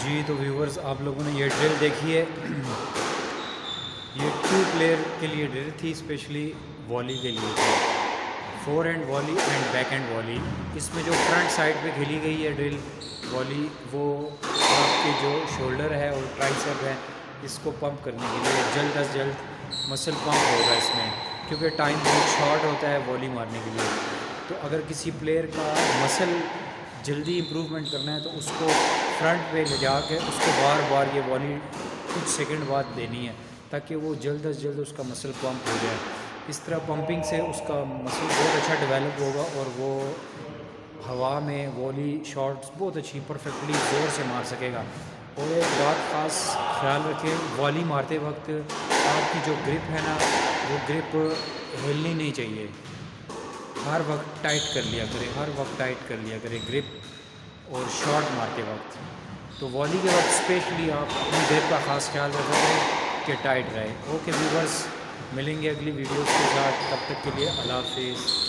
जी तो व्यूवर्स, आप लोगों ने ये ड्रिल देखी है। ये 2 प्लेयर के लिए ड्रिल थी, स्पेशली वॉली के लिए थी। Forehand volley and backhand volley. इसमें जो फ्रंट साइड पे खेली गई है ड्रिल वॉली, वो आपके जो शोल्डर है और ट्राइसेप है, इसको पंप करने के लिए जल्द अज जल्द मसल पंप होगा इसमें, क्योंकि टाइम बहुत शॉर्ट होता है वॉली मारने के लिए। तो अगर किसी प्लेयर का मसल जल्दी इम्प्रूवमेंट करना है तो उसको फ्रंट पे ले जा के उसको बार बार ये वॉली कुछ सेकंड बाद देनी है, ताकि वो जल्द अज जल्द उसका मसल पंप हो जाए। इस तरह पंपिंग से उसका मसल बहुत अच्छा डेवलप होगा और वो हवा में वॉली शॉट्स बहुत अच्छी परफेक्टली ज़ोर से मार सकेगा। और एक बात ख़ास ख्याल रखें, वॉली मारते वक्त आपकी जो ग्रिप है ना, वो ग्रिप हिलनी नहीं चाहिए। हर वक्त टाइट कर लिया करें, हर वक्त टाइट कर लिया करें ग्रिप और शॉट मारते वक्त। तो वॉली के वक्त स्पेशली आप अपनी ग्रिप का ख़ास ख्याल रखें कि टाइट रहे। ओके व्यूवर्स, मिलेंगे अगली वीडियोस के साथ, तब तक के लिए अल्लाह हाफिज़।